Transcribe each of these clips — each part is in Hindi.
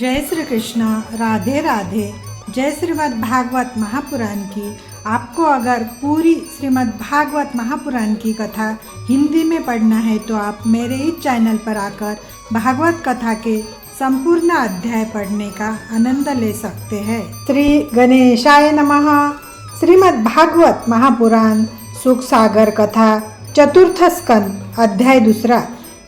जय श्री कृष्ण। राधे राधे। जय श्रीमद् भागवत महापुराण की। आपको अगर पूरी श्रीमद् भागवत महापुराण की कथा हिंदी में पढ़ना है तो आप मेरे इस चैनल पर आकर भागवत कथा के संपूर्ण अध्याय पढ़ने का आनंद ले सकते हैं। श्री गणेशाय नमः। श्रीमद् भागवत महापुराण सुख सागर कथा चतुर्थ स्कंद अध्याय दूसरा।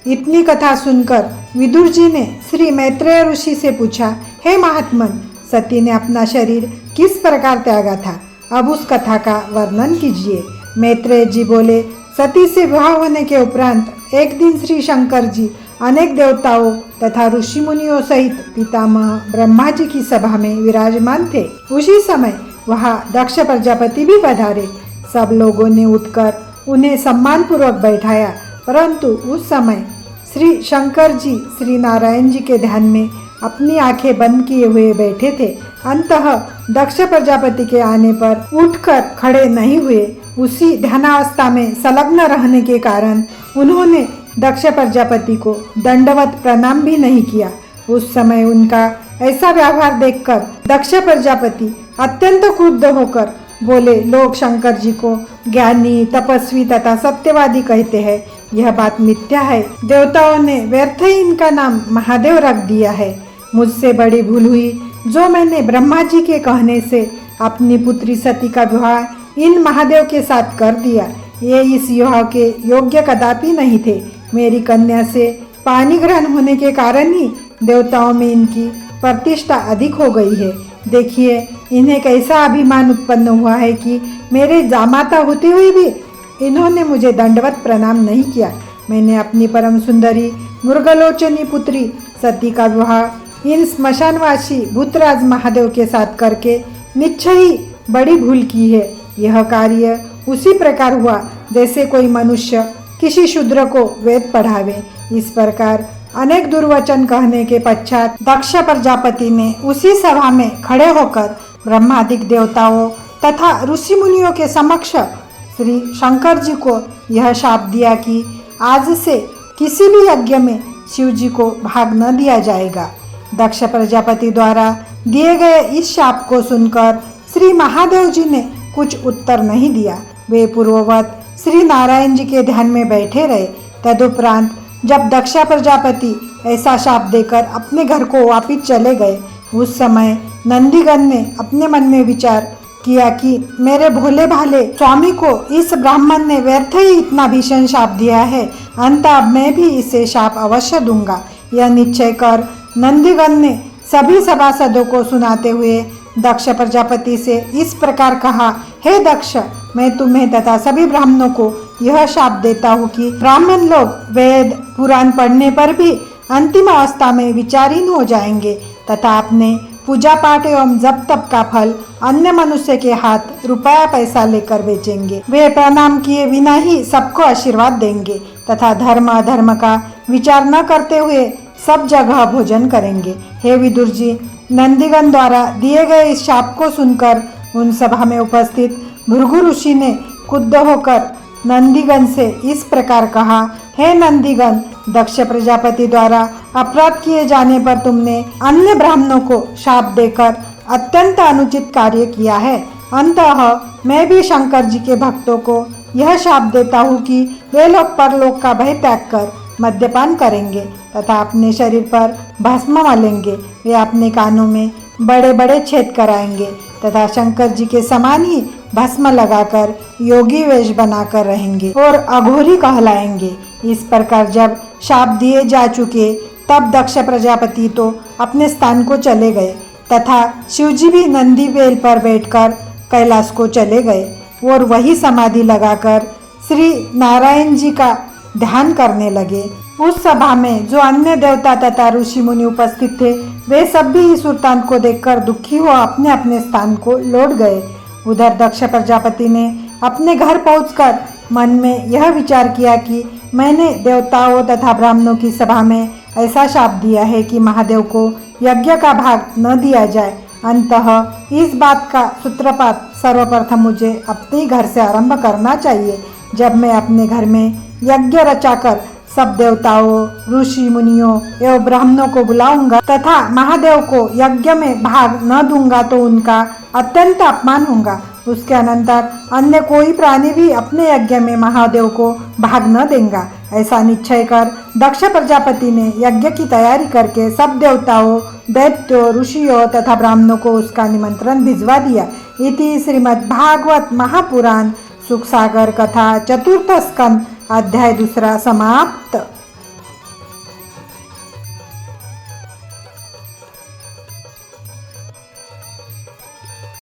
इतनी कथा सुनकर विदुर जी ने श्री मैत्रेय ऋषि से पूछा, हे महात्मन, सती ने अपना शरीर किस प्रकार त्यागा था? अब उस कथा का वर्णन कीजिए। मैत्रेय जी बोले, सती से विवाह होने के उपरांत एक दिन श्री शंकर जी अनेक देवताओं तथा ऋषि मुनियों सहित पितामह ब्रह्मा जी की सभा में विराजमान थे। उसी समय वहाँ दक्ष प्रजापति भी पधारे। सब लोगों ने उठकर उन्हें सम्मान पूर्वक बैठाया, परंतु उस समय श्री शंकर जी श्री नारायण जी के ध्यान में अपनी आंखें बंद किए हुए बैठे थे। अंततः दक्ष प्रजापति के आने पर उठकर खड़े नहीं हुए। उसी ध्यानावस्था में संलग्न रहने के कारण उन्होंने दक्ष प्रजापति को दंडवत प्रणाम भी नहीं किया। उस समय उनका ऐसा व्यवहार देखकर दक्ष प्रजापति अत्यंत क्रुद्ध होकर बोले, लोग शंकर जी को ज्ञानी, तपस्वी तथा सत्यवादी कहते हैं। यह बात मिथ्या है। देवताओं ने व्यर्थ ही इनका नाम महादेव रख दिया है। मुझसे बड़ी भूल हुई जो मैंने ब्रह्मा जी के कहने से अपनी पुत्री सती का विवाह इन महादेव के साथ कर दिया। ये इस विवाह के योग्य कदापि नहीं थे। मेरी कन्या से पानी ग्रहण होने के कारण ही देवताओं में इनकी प्रतिष्ठा अधिक हो गई है। देखिए, इन्हें कैसा अभिमान उत्पन्न हुआ है कि मेरे जामाता होते हुए भी इन्होंने मुझे दंडवत प्रणाम नहीं किया। मैंने अपनी परम सुंदरी मृगलोचनी पुत्री सती का विवाह इन स्मशानवासी भूतराज महादेव के साथ करके निश्चय ही बड़ी भूल की है। यह कार्य उसी प्रकार हुआ जैसे कोई मनुष्य किसी शूद्र को वेद पढ़ावे। इस प्रकार अनेक दुर्वचन कहने के पश्चात दक्ष प्रजापति ने उसी सभा में खड़े होकर ब्रह्मादिक देवताओं तथा ऋषि मुनियों के समक्ष श्री शंकर जी को यह शाप दिया कि आज से किसी भी यज्ञ में शिव जी को भाग न दिया जाएगा। दक्ष प्रजापति द्वारा दिए गए इस शाप को सुनकर श्री महादेव जी ने कुछ उत्तर नहीं दिया। वे पूर्ववत श्री नारायण जी के ध्यान में बैठे रहे। तदुपरांत जब दक्ष प्रजापति ऐसा शाप देकर अपने घर को वापिस चले गए, उस समय नंदीगण ने अपने मन में विचार किया कि मेरे भोले भाले स्वामी को इस ब्राह्मण ने व्यर्थ ही इतना भीषण शाप दिया है, अंत अब मैं भी इसे शाप अवश्य दूंगा। यह निश्चय कर नंदीगण ने सभी सभासदों को सुनाते हुए दक्ष प्रजापति से इस प्रकार कहा, हे दक्ष, मैं तुम्हें तथा सभी ब्राह्मणों को यह शाप देता हूँ कि ब्राह्मण लोग वेद पुराण पढ़ने पर भी अंतिम अवस्था में विचारहीन हो जाएंगे तथा अपने पूजा पाठ एवं जप तप का फल अन्य मनुष्य के हाथ रुपया पैसा लेकर बेचेंगे। वे प्रणाम किए बिना ही सबको आशीर्वाद देंगे तथा धर्म अधर्म का विचार न करते हुए सब जगह भोजन करेंगे। हे विदुर जी, नंदीगण द्वारा दिए गए इस शाप को सुनकर उन सभा में उपस्थित भृगु ऋषि ने क्रुद्ध होकर नंदीगण से इस प्रकार कहा, हे नंदीगण, दक्ष प्रजापति द्वारा अपराध किए जाने पर तुमने अन्य ब्राह्मणों को शाप देकर अत्यंत अनुचित कार्य किया है। अंततः मैं भी शंकर जी के भक्तों को यह शाप देता हूँ कि वे लोग परलोक का भय त्याग कर मद्यपान करेंगे तथा अपने शरीर पर भस्म मलेंगे। वे अपने कानों में बड़े बड़े छेद कराएंगे तथा शंकर जी के समान ही भस्म लगाकर योगी वेश बनाकर रहेंगे और अघोरी कहलाएंगे। इस प्रकार जब शाप दिए जा चुके तब दक्ष प्रजापति तो अपने स्थान को चले गए तथा शिवजी भी नंदी बेल पर बैठकर कैलाश को चले गए और वही समाधि लगाकर श्री नारायण जी का ध्यान करने लगे। उस सभा में जो अन्य देवता तथा ऋषि मुनि उपस्थित थे, वे सब भी इस वृत्तांत को देखकर दुखी हो अपने अपने स्थान को लौट गए। उधर दक्ष प्रजापति ने अपने घर पहुंचकर मन में यह विचार किया कि मैंने देवताओं तथा ब्राह्मणों की सभा में ऐसा शाप दिया है कि महादेव को यज्ञ का भाग न दिया जाए। अंततः इस बात का सूत्रपात सर्वप्रथम मुझे अपने घर से आरंभ करना चाहिए। जब मैं अपने घर में यज्ञ रचाकर सब देवताओं, ऋषि मुनियों एवं ब्राह्मणों को बुलाऊंगा तथा महादेव को यज्ञ में भाग न दूंगा तो उनका अत्यंत अपमान होगा। उसके अनंतर अन्य कोई प्राणी भी अपने यज्ञ में महादेव को भाग न देगा। ऐसा निश्चय कर दक्ष प्रजापति ने यज्ञ की तैयारी करके सब देवताओं, दैत्यों, ऋषियों तथा ब्राह्मणों को उसका निमंत्रण भिजवा दिया। इति श्रीमद् भागवत महापुराण सुखसागर कथा चतुर्थ स्कंद अध्याय 2 समाप्त।